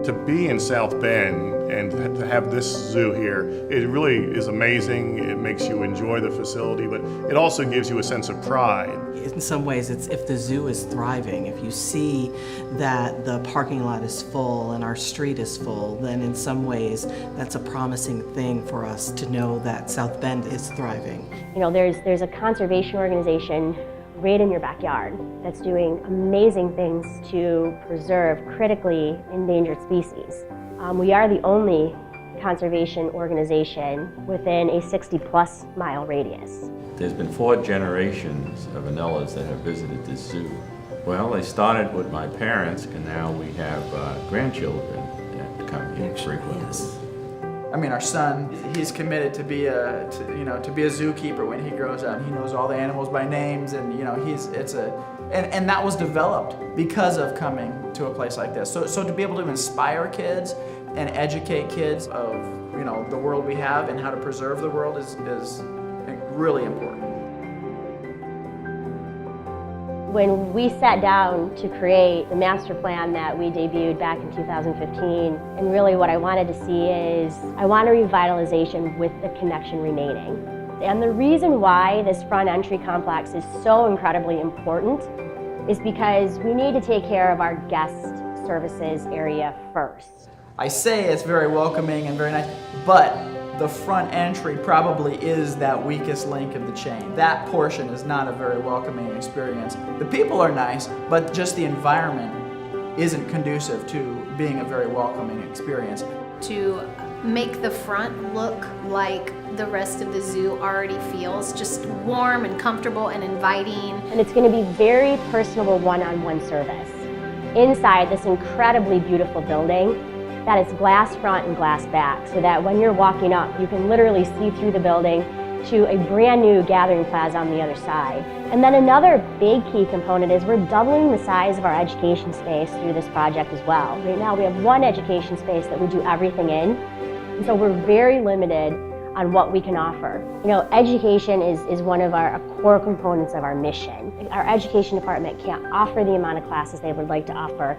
To be in South Bend and to have this zoo here, it really is amazing. It makes you enjoy the facility, but it also gives you a sense of pride. In some ways, it's if the zoo is thriving, if you see that the parking lot is full and our street is full, then in some ways that's a promising thing for us to know that South Bend is thriving. You know, there's a conservation organization right in your backyard that's doing amazing things to preserve critically endangered species. We are the only conservation organization within a 60-plus mile radius. There's been 4 generations of Anellas that have visited this zoo. Well, they started with my parents, and now we have grandchildren that come here frequently. Yes. I mean, our son, he's committed to be a zookeeper when he grows up. He knows all the animals by names, and and that was developed because of coming to a place like this. So to be able to inspire kids and educate kids of the world we have and how to preserve the world is really important. When we sat down to create the master plan that we debuted back in 2015, and really what I wanted to see is, I want a revitalization with the connection remaining. And the reason why this front entry complex is so incredibly important is because we need to take care of our guest services area first. I say it's very welcoming and very nice, but the front entry probably is that weakest link in the chain. That portion is not a very welcoming experience. The people are nice, but just the environment isn't conducive to being a very welcoming experience. To make the front look like the rest of the zoo already feels, just warm and comfortable and inviting. And it's going to be very personable one-on-one service. Inside this incredibly beautiful building, that is glass front and glass back, so that when you're walking up, you can literally see through the building to a brand new gathering plaza on the other side. And then another big key component is we're doubling the size of our education space through this project as well. Right now we have one education space that we do everything in, and so we're very limited on what we can offer. You know, education is one of our core components of our mission. Our education department can't offer the amount of classes they would like to offer,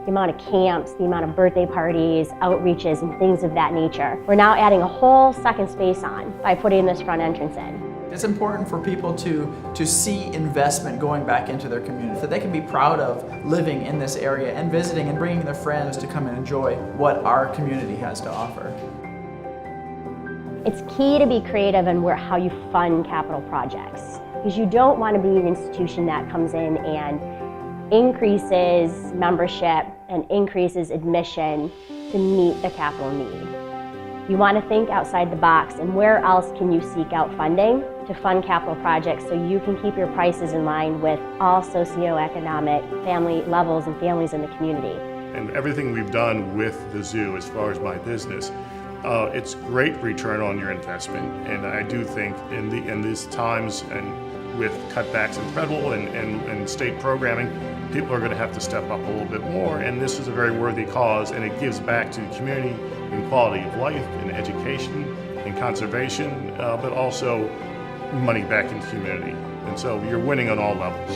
the amount of camps, the amount of birthday parties, outreaches, and things of that nature. We're now adding a whole second space on by putting this front entrance in. It's important for people to see investment going back into their community, that they can be proud of living in this area and visiting and bringing their friends to come and enjoy what our community has to offer. It's key to be creative in how you fund capital projects, because you don't want to be an institution that comes in and increases membership and increases admission to meet the capital need. You want to think outside the box, and where else can you seek out funding to fund capital projects so you can keep your prices in line with all socioeconomic family levels and families in the community. And everything we've done with the zoo as far as my business, it's great return on your investment. And I do think in these times and with cutbacks in federal and state programming, people are going to have to step up a little bit more, and this is a very worthy cause, and it gives back to the community in quality of life, in education, in conservation, but also money back into community. And so you're winning on all levels.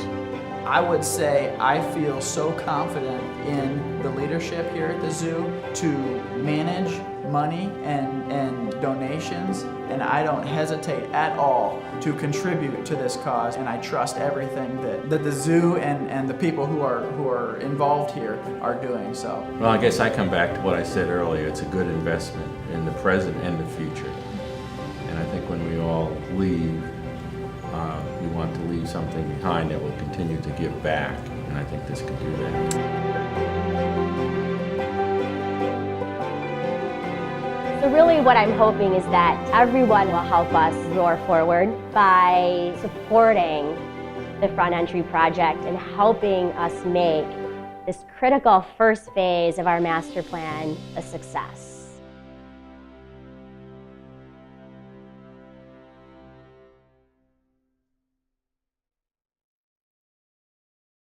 I would say I feel so confident in the leadership here at the zoo to manage money and donations, and I don't hesitate at all to contribute to this cause, and I trust everything that the zoo and the people who are involved here are doing. So, Well, I guess I come back to what I said earlier. It's a good investment in the present and the future. And I think when we all leave, we want to leave something behind that will continue to give back, and I think this could do that. So really what I'm hoping is that everyone will help us roar forward by supporting the Front Entry Project and helping us make this critical first phase of our master plan a success.